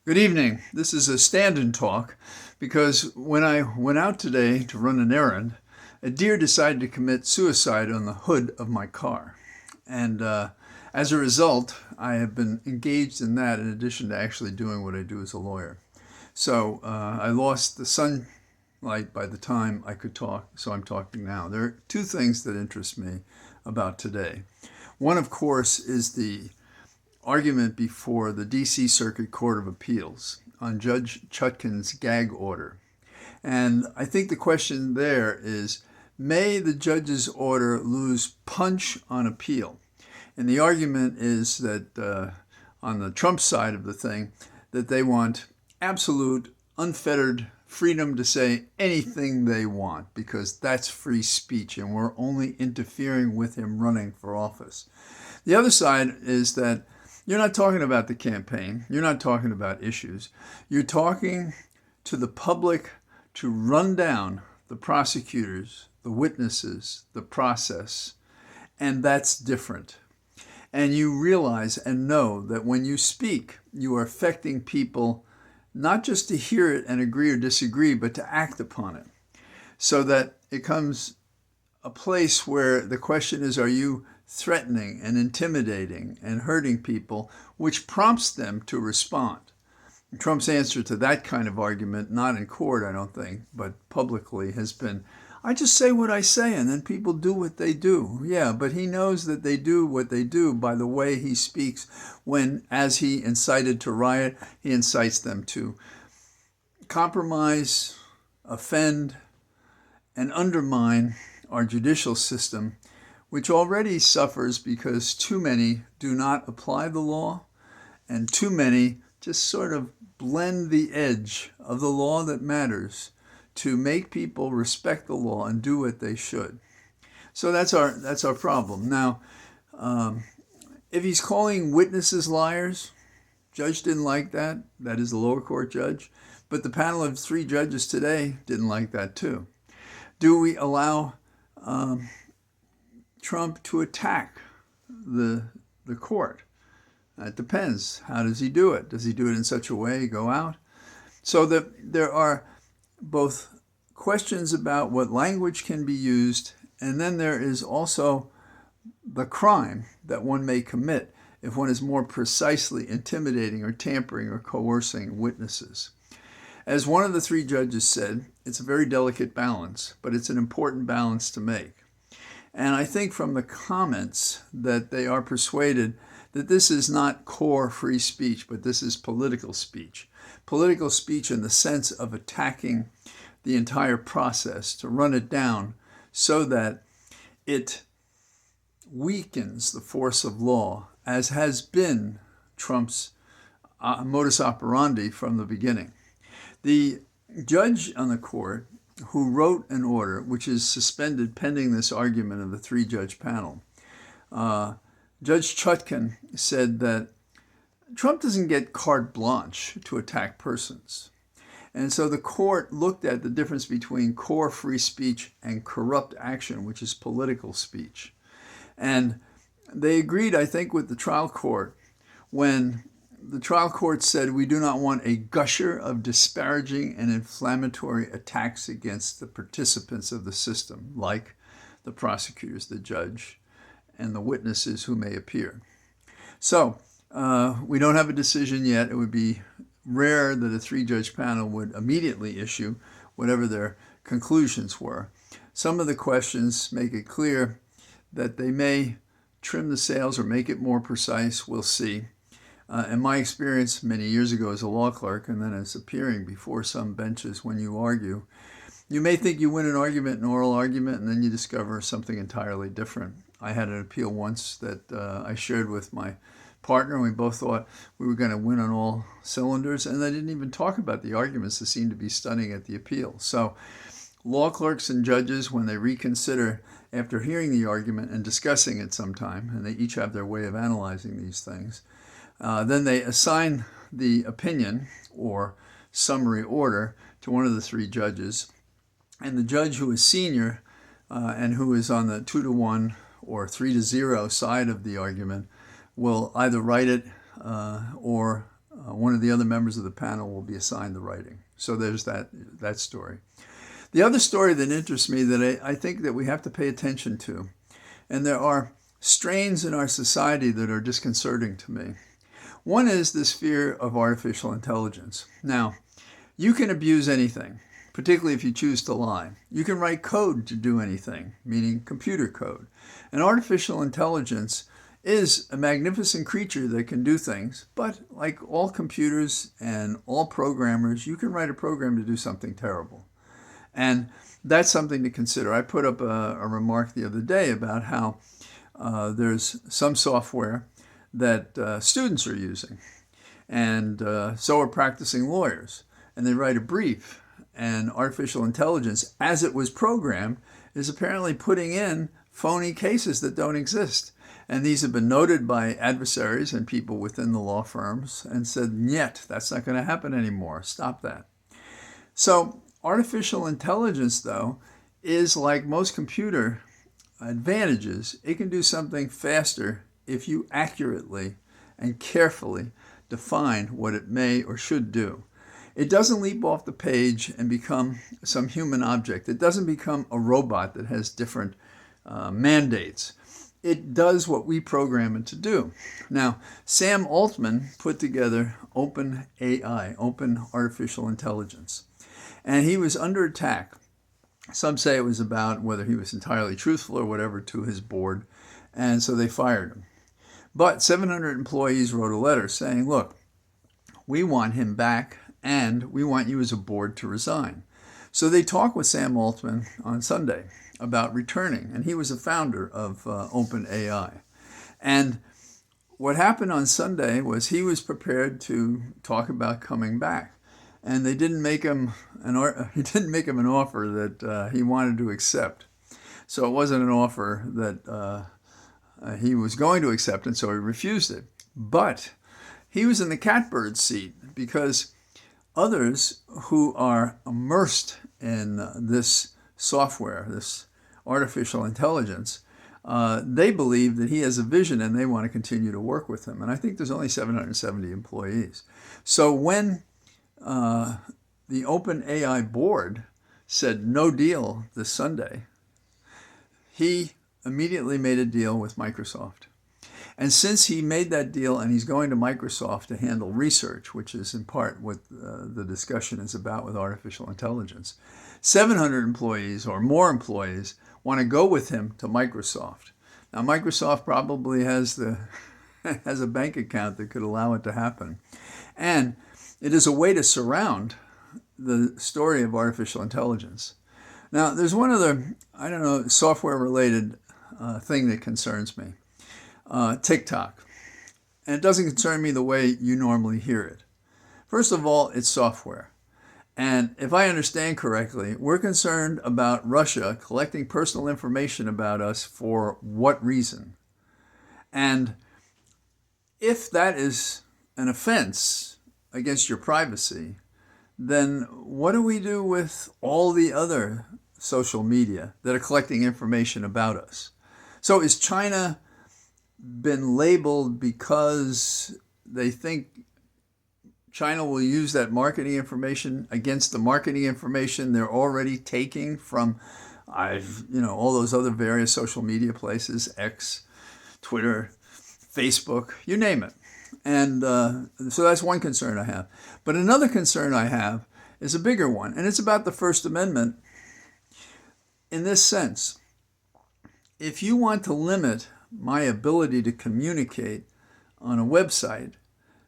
Good evening. This is a stand-in talk because when I went out today to run an errand, a deer decided to commit suicide on the hood of my car. And as a result, I have been engaged in that in addition to actually doing what I do as a lawyer. So I lost the sunlight by the time I could talk, so I'm talking now. There are two things that interest me about today. One, of course, is the argument before the D.C. Circuit Court of Appeals on Judge Chutkan's gag order. And I think the question there is, may the judge's order lose punch on appeal? And the argument is that on the Trump side of the thing, that they want absolute, unfettered freedom to say anything they want because that's free speech and we're only interfering with him running for office. The other side is that you're not talking about the campaign. You're not talking about issues. You're talking to the public to run down the prosecutors, the witnesses, the process, and that's different. And you realize and know that when you speak, you are affecting people not just to hear it and agree or disagree, but to act upon it. So that it comes a place where the question is, are you threatening and intimidating and hurting people, which prompts them to respond? Trump's answer to that kind of argument, not in court, I don't think, but publicly, has been, I just say what I say and then people do what they do. Yeah, but he knows that they do what they do by the way he speaks when, as he incited to riot, he incites them to compromise, offend, and undermine our judicial system, which already suffers because too many do not apply the law and too many just sort of blend the edge of the law that matters to make people respect the law and do what they should. So that's our problem. Now, if he's calling witnesses liars, judge didn't like that. That is the lower court judge. But the panel of 3 judges today didn't like that too. Do we allow Trump to attack the court? It depends. How does he do it? Does he do it in such a way, go out? So that there are both questions about what language can be used, and then there is also the crime that one may commit if one is more precisely intimidating or tampering or coercing witnesses. As one of the 3 judges said, it's a very delicate balance, but it's an important balance to make. And I think from the comments that they are persuaded that this is not core free speech, but this is political speech. Political speech in the sense of attacking the entire process, to run it down so that it weakens the force of law, as has been Trump's modus operandi from the beginning. The judge on the court who wrote an order, which is suspended pending this argument of the 3-judge panel, Judge Chutkan said that Trump doesn't get carte blanche to attack persons. And so the court looked at the difference between core free speech and corrupt action, which is political speech. And they agreed, I think, with the trial court when the trial court said we do not want a gusher of disparaging and inflammatory attacks against the participants of the system, like the prosecutors, the judge, and the witnesses who may appear. So we don't have a decision yet. It would be rare that a 3-judge panel would immediately issue whatever their conclusions were. Some of the questions make it clear that they may trim the sails or make it more precise. We'll see. In my experience many years ago as a law clerk and then as appearing before some benches when you argue, you may think you win an argument, an oral argument, and then you discover something entirely different. I had an appeal once that I shared with my partner, and we both thought we were going to win on all cylinders, and they didn't even talk about the arguments that seemed to be stunning at the appeal. So law clerks and judges, when they reconsider after hearing the argument and discussing it sometime, and they each have their way of analyzing these things, then they assign the opinion or summary order to one of the 3 judges. And the judge who is senior and who is on the 2-1 or 3-0 side of the argument will either write it or one of the other members of the panel will be assigned the writing. So there's that story. The other story that interests me that I think that we have to pay attention to, and there are strains in our society that are disconcerting to me. One is this fear of artificial intelligence. Now, you can abuse anything, particularly if you choose to lie. You can write code to do anything, meaning computer code. And artificial intelligence is a magnificent creature that can do things, but like all computers and all programmers, you can write a program to do something terrible. And that's something to consider. I put up a remark the other day about how there's some software that students are using, and so are practicing lawyers. And they write a brief, and artificial intelligence, as it was programmed, is apparently putting in phony cases that don't exist. And these have been noted by adversaries and people within the law firms and said, "Nyet, that's not going to happen anymore. Stop that." So artificial intelligence, though, is like most computer advantages. It can do something faster if you accurately and carefully define what it may or should do. It doesn't leap off the page and become some human object. It doesn't become a robot that has different mandates. It does what we program it to do. Now, Sam Altman put together OpenAI, Open Artificial Intelligence, and he was under attack. Some say it was about whether he was entirely truthful or whatever to his board, and so they fired him. But 700 employees wrote a letter saying, "Look, we want him back, and we want you as a board to resign." So they talked with Sam Altman on Sunday about returning, and he was a founder of OpenAI. And what happened on Sunday was he was prepared to talk about coming back, and they didn't make him an offer that he wanted to accept. So it wasn't an offer that he was going to accept, and so he refused it. But he was in the catbird seat because others who are immersed in this software, this artificial intelligence, they believe that he has a vision and they want to continue to work with him. And I think there's only 770 employees. So when the OpenAI board said no deal this Sunday, he immediately made a deal with Microsoft. And since he made that deal and he's going to Microsoft to handle research, which is in part what the discussion is about with artificial intelligence, 700 employees or more employees want to go with him to Microsoft. Now, Microsoft probably has has a bank account that could allow it to happen. And it is a way to surround the story of artificial intelligence. Now, there's one other, software-related thing that concerns me. TikTok. And it doesn't concern me the way you normally hear it. First of all, it's software. And if I understand correctly, we're concerned about Russia collecting personal information about us for what reason? And if that is an offense against your privacy, then what do we do with all the other social media that are collecting information about us? So is China been labeled because they think China will use that marketing information against the marketing information they're already taking from all those other various social media places, X, Twitter, Facebook, you name it. And so that's one concern I have. But another concern I have is a bigger one, and it's about the First Amendment in this sense. If you want to limit my ability to communicate on a website,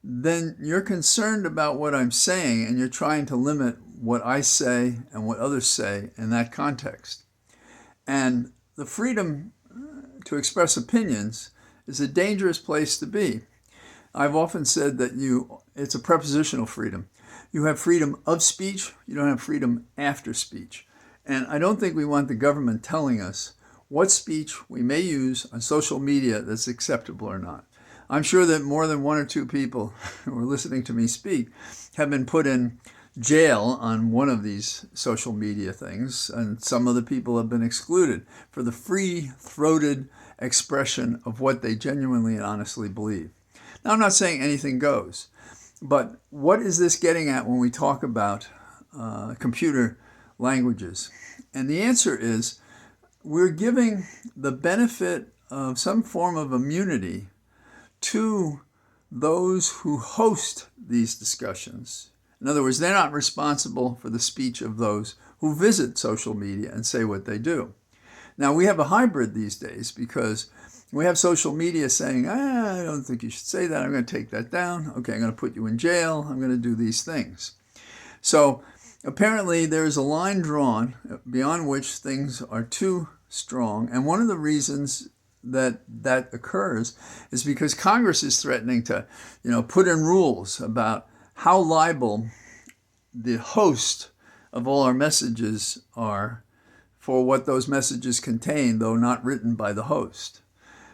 then you're concerned about what I'm saying and you're trying to limit what I say and what others say in that context. And the freedom to express opinions is a dangerous place to be. I've often said that it's a prepositional freedom. You have freedom of speech, you don't have freedom after speech. And I don't think we want the government telling us what speech we may use on social media that's acceptable or not. I'm sure that more than one or two people who are listening to me speak have been put in jail on one of these social media things, and some of the people have been excluded for the free-throated expression of what they genuinely and honestly believe. Now, I'm not saying anything goes, But what is this getting at when we talk about computer languages? And the answer is we're giving the benefit of some form of immunity to those who host these discussions. In other words, they're not responsible for the speech of those who visit social media and say what they do. Now, we have a hybrid these days because we have social media saying, I don't think you should say that. I'm going to take that down. Okay, I'm going to put you in jail. I'm going to do these things. So apparently there's a line drawn beyond which things are too strong. And one of the reasons that occurs is because Congress is threatening to, put in rules about how liable the host of all our messages are for what those messages contain, though not written by the host.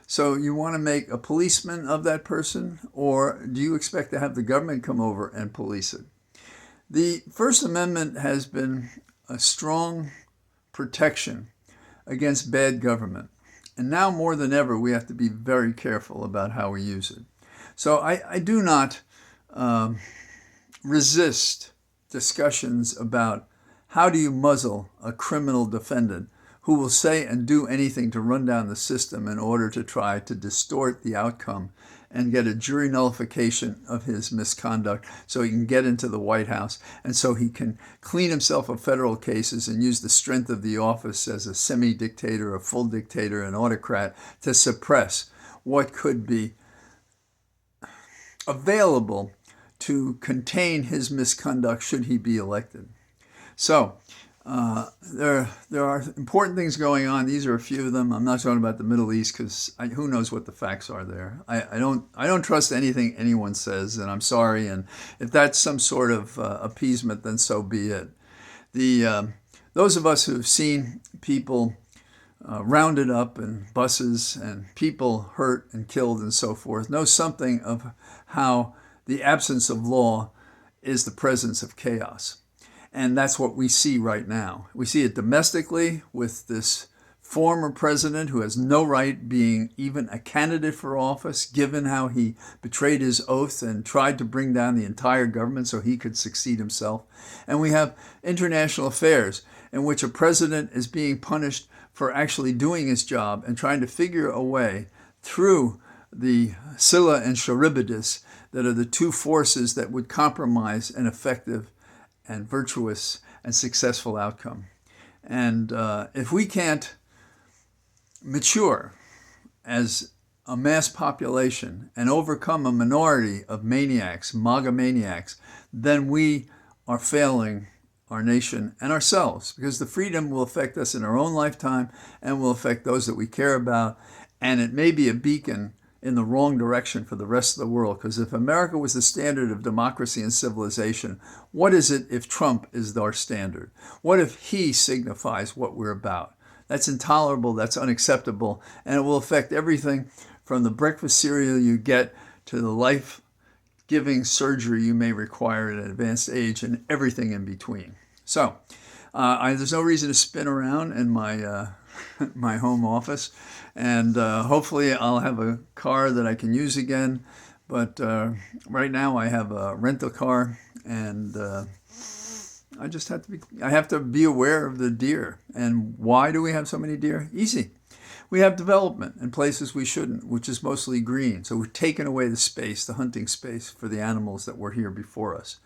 So you want to make a policeman of that person, or do you expect to have the government come over and police it? The First Amendment has been a strong protection against bad government. And now more than ever, we have to be very careful about how we use it. So I do not resist discussions about how do you muzzle a criminal defendant who will say and do anything to run down the system in order to try to distort the outcome and get a jury nullification of his misconduct so he can get into the White House and so he can clean himself of federal cases and use the strength of the office as a semi-dictator, a full dictator, an autocrat to suppress what could be available to contain his misconduct should he be elected. So there are important things going on. These are a few of them. I'm not talking about the Middle East because who knows what the facts are there. I don't trust anything anyone says, and I'm sorry. And if that's some sort of appeasement, then so be it. Those of us who have seen people rounded up in buses and people hurt and killed and so forth know something of how the absence of law is the presence of chaos. And that's what we see right now. We see it domestically with this former president who has no right being even a candidate for office, given how he betrayed his oath and tried to bring down the entire government so he could succeed himself. And we have international affairs in which a president is being punished for actually doing his job and trying to figure a way through the Scylla and Charybdis that are the two forces that would compromise an effective and virtuous and successful outcome. And if we can't mature as a mass population and overcome a minority of maniacs, MAGA maniacs, then we are failing our nation and ourselves, because the freedom will affect us in our own lifetime and will affect those that we care about. And it may be a beacon in the wrong direction for the rest of the world, because if America was the standard of democracy and civilization, what is it if Trump is our standard? What if he signifies what we're about? That's intolerable, that's unacceptable, and it will affect everything from the breakfast cereal you get to the life-giving surgery you may require at an advanced age and everything in between. So there's no reason to spin around in my my home office, and hopefully I'll have a car that I can use again. But right now I have a rental car, and I just have to be aware of the deer. And why do we have so many deer? Easy. We have development in places we shouldn't, which is mostly green. So we're taking away the space, the hunting space for the animals that were here before us.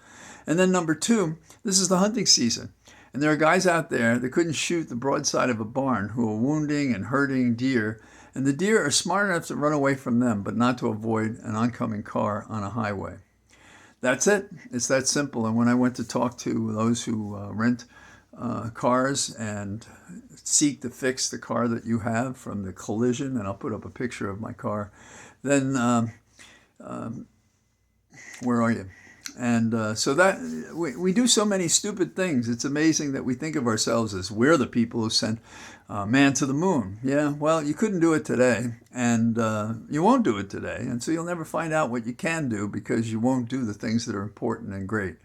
And then number two, this is the hunting season. And there are guys out there that couldn't shoot the broadside of a barn who are wounding and hurting deer. And the deer are smart enough to run away from them, but not to avoid an oncoming car on a highway. That's it. It's that simple. And when I went to talk to those who rent cars and seek to fix the car that you have from the collision, and I'll put up a picture of my car, then where are you? And so that we do so many stupid things. It's amazing that we think of ourselves as we're the people who sent man to the moon. Yeah, well, you couldn't do it today, and you won't do it today. And so you'll never find out what you can do because you won't do the things that are important and great.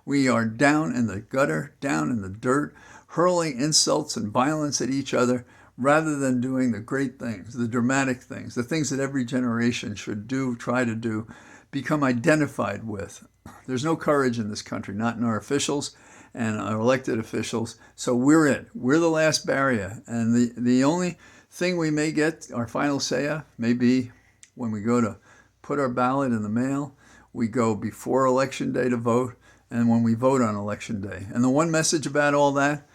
We are down in the gutter, down in the dirt, hurling insults and violence at each other rather than doing the great things, the dramatic things, the things that every generation should do, try to do, become identified with. There's no courage in this country, not in our officials and our elected officials. So we're it. We're the last barrier. And the only thing we may get, our final say, may be when we go to put our ballot in the mail. We go before Election Day to vote, and when we vote on Election Day. And the one message about all that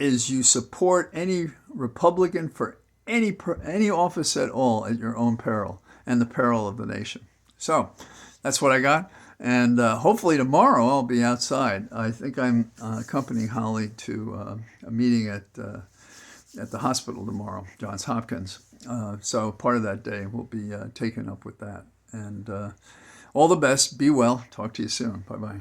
is you support any Republican for any office at all at your own peril and the peril of the nation. So that's what I got. And hopefully tomorrow I'll be outside. I think I'm accompanying Holly to a meeting at the hospital tomorrow, Johns Hopkins. So part of that day will be taken up with that. And all the best. Be well. Talk to you soon. Bye-bye.